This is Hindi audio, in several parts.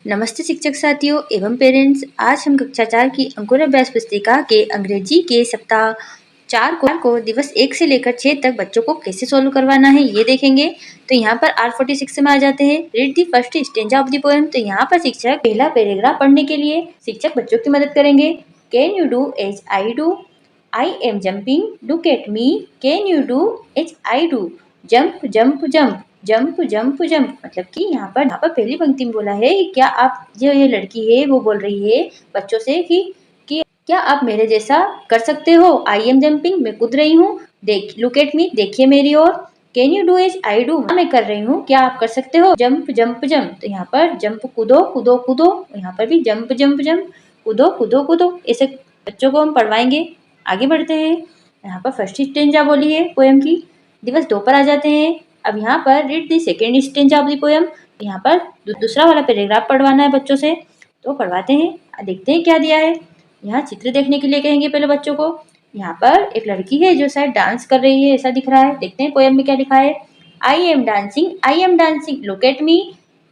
नमस्ते शिक्षक साथियों एवं पेरेंट्स। आज हम कक्षा 4 की अंकुर अभ्यास पुस्तिका के अंग्रेजी के सप्ताह 4 को दिवस 1 से लेकर 6 तक बच्चों को कैसे सोल्व करवाना है ये देखेंगे। तो यहाँ पर R46 में आ जाते हैं। Read the first stanza of the poem. तो यहाँ पर शिक्षक पहला पैराग्राफ पढ़ने के लिए शिक्षक बच्चों की मदद करेंगे। Can you do as I do, I am jumping, look at me, can you do as I do, jump jump jump, jump jump jump. मतलब कि यहाँ पर पहली पंक्ति में बोला है क्या आप, जो ये लड़की है वो बोल रही है बच्चों से कि क्या आप मेरे जैसा कर सकते हो। आई एम जंपिंग, मैं कूद रही हूँ। देख, लुक एट मी, देखिए मेरी ओर। Can you do as I do, मैं कर रही हूँ, क्या आप कर सकते हो। जंप जंप जंप, तो यहाँ पर जंप कूदो कूदो कूदो, यहाँ पर भी जंप जंप जंप, कूदो कूदो कूदो। ऐसे बच्चों को हम पढ़वाएंगे। आगे बढ़ते हैं। यहाँ पर फर्स्ट स्टेंजा बोली है पोएम की। दिवस 2 पर आ जाते हैं। अब यहाँ पर read the second stanza of the poem. यहाँ पर दूसरा वाला पैराग्राफ पढ़वाना है बच्चों से, तो पढ़वाते हैं। देखते हैं क्या दिया है। यहाँ चित्र देखने के लिए कहेंगे पहले बच्चों को। यहाँ पर एक लड़की है जो शायद डांस कर रही है, ऐसा दिख रहा है। देखते हैं पोएम में क्या लिखा है। I am dancing, look at me,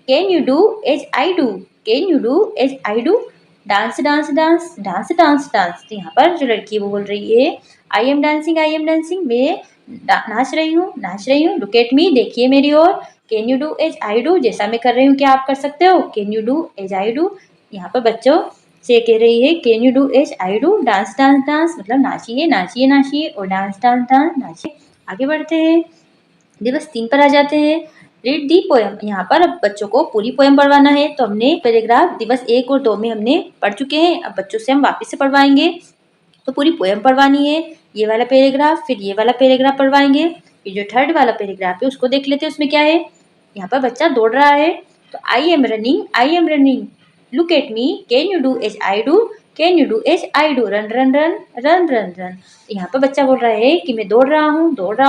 can you do as I do, can you do as I do, dance dance dance, dance dance dance. तो यहाँ पर जो लड़की है वो बोल रही है आई एम डांसिंग, मैं नाच रही हूँ। लुक एट मी, देखिए मेरी ओर। Can you do as I do, जैसा मैं कर रही हूँ क्या आप कर सकते हो। Can you do as I do, यहाँ पर बच्चों से कह रही है can you do as I do, dance dance dance, मतलब नाचिए नाचिए नाचिए, और डांस डांस डांस नाचिए। आगे बढ़ते हैं। दिवस 3 पर आ जाते हैं। Read the poem. यहाँ पर अब बच्चों को पूरी पोएम पढ़वाना है। तो हमने पैराग्राफ दिवस 1 और 2 में हमने पढ़ चुके हैं। अब बच्चों से हम वापस से पढ़वाएंगे। तो पूरी पोएम पढ़वानी है। ये वाला पैराग्राफ, फिर ये वाला पैराग्राफ पढ़वाएंगे। फिर जो थर्ड वाला पैराग्राफ है उसको देख लेते हैं, उसमें क्या है। यहाँ पर बच्चा दौड़ रहा है, तो I am running, look at me, can you do as I do, can you do as I do, run run run run run run. तो यहाँ पर बच्चा बोल रहा है कि मैं दौड़ रहा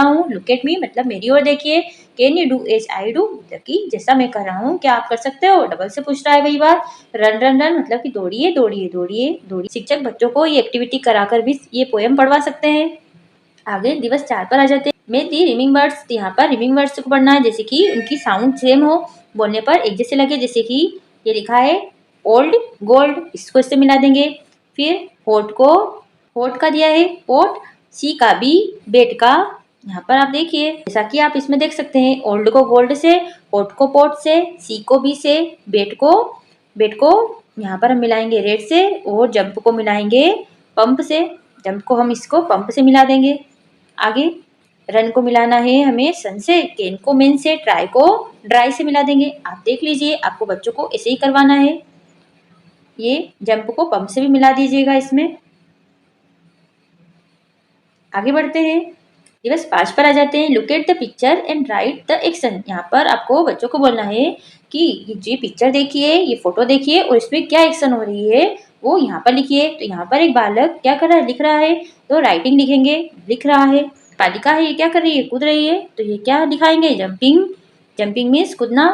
हूँ। लुक एट मी मतलब मेरी ओर देखिए। Can you do as I do मतलब कि जैसा मैं कर रहा हूँ क्या आप कर सकते हो। डबल से पूछ रहा है वही बात। रन रन रन मतलब कि दौड़िए दौड़िए दौड़िए दौड़िए। शिक्षक बच्चों को ये एक्टिविटी कराकर भी ये पोएम पढ़वा सकते हैं। आगे दिवस 4 पर आ जाते हैं। में दी रिमिंग वर्ड्स। यहाँ पर रिमिंग वर्ड्स को पढ़ना है, जैसे कि उनकी साउंड सेम हो, बोलने पर एक जैसे लगे। जैसे कि ये लिखा है ओल्ड गोल्ड, इसको इससे मिला देंगे। फिर होट को, होट का दिया है पोट, सी का बी, बेट का। यहाँ पर आप देखिए जैसा कि आप इसमें देख सकते हैं, ओल्ड को गोल्ड से, होट को पोट से, सी को बी से, बेट को यहाँ पर हम मिलाएंगे रेड से, और जंप को मिलाएंगे पंप से। जंप को हम इसको पंप से मिला देंगे। आगे रन को मिलाना है हमें सन से, केन को मेन से, ट्राई को ड्राई से मिला देंगे। आप देख लीजिए, आपको बच्चों को ऐसे ही करवाना है। ये जंप को पंप से भी मिला दीजिएगा इसमें। आगे बढ़ते हैं। दिवस 5 पर आ जाते हैं। Look at the picture and right the action. यहाँ पर आपको बच्चों को बोलना है कि ये पिक्चर देखिए, ये फोटो देखिए, और इसमें क्या एक्शन हो रही है वो यहाँ पर लिखिए। तो यहाँ पर एक बालक क्या कर रहा है, लिख रहा है, तो राइटिंग लिखेंगे, लिख रहा है। बालिका है, ये क्या कर रही है, कूद रही है, तो ये क्या दिखाएंगे, जंपिंग मीन्स कूदना।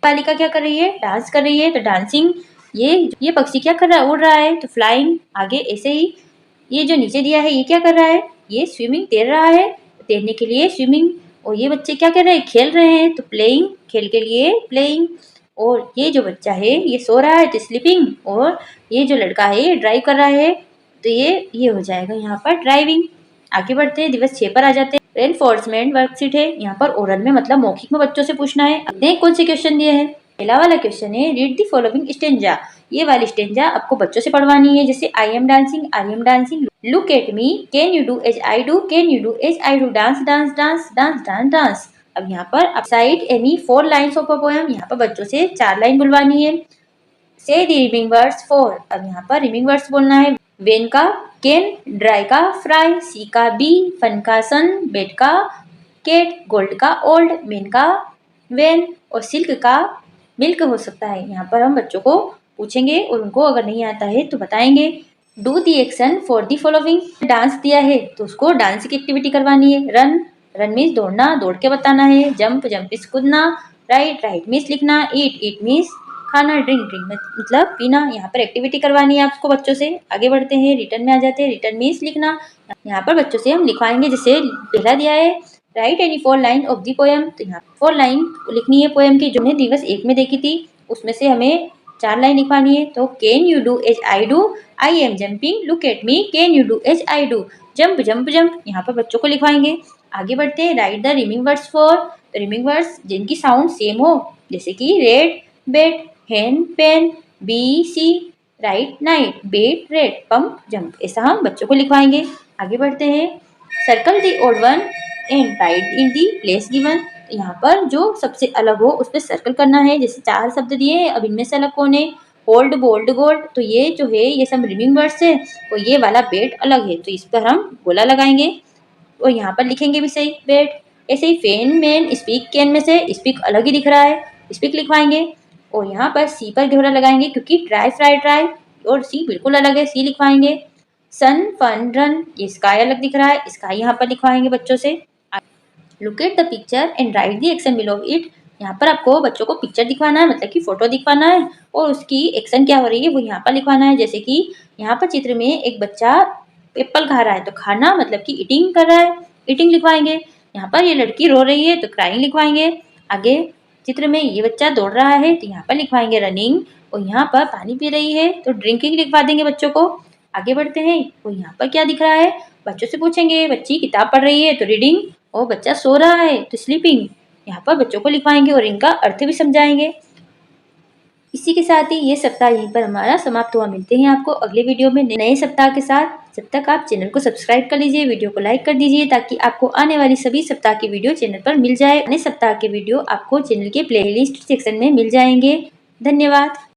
बालिका क्या कर रही है, डांस कर रही है, तो डांसिंग। ये पक्षी क्या कर रहा है, उड़ रहा है, तो फ्लाइंग। आगे ऐसे ही ये जो नीचे दिया है ये क्या कर रहा है, ये स्विमिंग, तैर रहा है, तैरने के लिए स्विमिंग। और ये बच्चे क्या कर रहे हैं, खेल रहे हैं, तो प्लेइंग, खेल के लिए प्लेइंग। और ये जो बच्चा है ये सो रहा है, तो स्लीपिंग। और ये जो लड़का है ये ड्राइव कर रहा है, तो ये हो जाएगा यहाँ पर ड्राइविंग। आगे बढ़ते हैं। दिवस 6 पर आ जाते हैं। रेनफोर्समेंट वर्कशीट है। यहाँ पर ओरल में मतलब मौखिक में बच्चों से पूछना है। अब देख कौन से क्वेश्चन दिए हैं। पहला वाला क्वेश्चन है रीड दी फॉलोइंग स्टेंजा। ये वाली स्टेंजा आपको बच्चों से पढ़वानी है। जैसे I am dancing, look at me, can you do as I do, can you do as I do, dance dance dance, dance dance dance. अब यहाँ पर अब side any 4 lines of a poem. यहाँ पर बच्चों से 4 लाइन बुलवानी है। से दी रिमिंग वर्ड्स 4। अब यहाँ पर रिमिंग वर्ड्स बोलना है। वेन का कैन, ड्राई का फ्राई, सी का बी, फन का सन, बेट का केट, गोल्ड का ओल्ड, मेन का वेन, और सिल्क का मिल्क हो सकता है। यहाँ पर हम बच्चों को पूछेंगे और उनको अगर नहीं आता है तो बताएंगे। Do the action for the following. Dance दिया है तो उसको डांस की एक्टिविटी करवानी है। रन मीन्स दौड़ना, दौड़ के बताना है। जंप मीन्स कूदना। राइट मीन्स लिखना। ईट मीन्स खाना। ड्रिंक मतलब पीना। यहाँ पर एक्टिविटी करवानी है आपको बच्चों से। आगे बढ़ते हैं। रिटर्न में आ जाते हैं। रिटर्न मीन्स लिखना। यहाँ पर बच्चों से हम लिखवाएंगे, जैसे पहला दिया है right any 4 line of the poem. तो यहाँ 4 लाइन लिखनी है पोएम की, जो हमने दिवस 1 में देखी थी। उसमें से हमें 4 लाइन लिखवानी है। तो can you do as I do, I am jumping, look at me, can you do as I do, jump jump jump, यहाँ पर बच्चों को लिखवाएंगे। आगे बढ़ते हैं, write the rhyming words for, तो रिमिंग वर्ड्स जिनकी साउंड सेम हो, जैसे कि red bed, hen pen, bee sea, right night, bet red, pump jump, ऐसा हम बच्चों को लिखवाएंगे। आगे बढ़ते हैं, circle the odd one and right in the place given, यहाँ पर जो सबसे अलग हो उस पर सर्कल करना है। जैसे 4 शब्द दिए हैं, अब इनमें से अलग कौन है, होल्ड बोल्ड गोल्ड, तो ये जो है ये सब रिमिंग वर्ड्स है, और ये वाला बेट अलग है, तो इस पर हम गोला लगाएंगे और यहाँ पर लिखेंगे भी सही बेट। ऐसे ही फेन मैन स्पीक कैन में से स्पीक अलग ही दिख रहा है, स्पीक लिखवाएंगे और यहाँ पर सी पर घेरा लगाएंगे क्योंकि ट्राई फ्राई ट्राई, और सी बिल्कुल अलग है, सी लिखवाएंगे। सन फन रन, ये स्काई अलग दिख रहा है, स्काई यहाँ पर लिखवाएंगे बच्चों से। Look at the picture and right the action below it, यहाँ पर आपको बच्चों को पिक्चर दिखवाना है, मतलब कि फोटो दिखवाना है, और उसकी एक्शन क्या हो रही है वो यहाँ पर लिखवाना है। जैसे कि यहाँ पर चित्र में एक बच्चा एप्पल खा रहा है, तो खाना मतलब कि ईटिंग कर रहा है, ईटिंग लिखवाएंगे। यहाँ पर ये लड़की रो रही है तो क्राइंग लिखवाएंगे। आगे चित्र में ये बच्चा दौड़ रहा है तो यहाँ पर लिखवाएंगे रनिंग, और यहाँ पर पानी पी रही है तो ड्रिंकिंग लिखवा देंगे बच्चों को। आगे बढ़ते हैं, और यहाँ पर क्या दिख रहा है, बच्चों से पूछेंगे, बच्ची किताब पढ़ रही है तो रीडिंग, और बच्चा सो रहा है तो स्लीपिंग, यहाँ पर बच्चों को लिखवाएंगे और इनका अर्थ भी समझाएंगे। इसी के साथ ही ये सप्ताह यहीं पर हमारा समाप्त हुआ। मिलते हैं आपको अगले वीडियो में नए सप्ताह के साथ। जब तक आप चैनल को सब्सक्राइब कर लीजिए, वीडियो को लाइक कर दीजिए ताकि आपको आने वाली सभी सप्ताह की वीडियो चैनल पर मिल जाए। नए सप्ताह के वीडियो आपको चैनल के प्लेलिस्ट सेक्शन में मिल जाएंगे। धन्यवाद।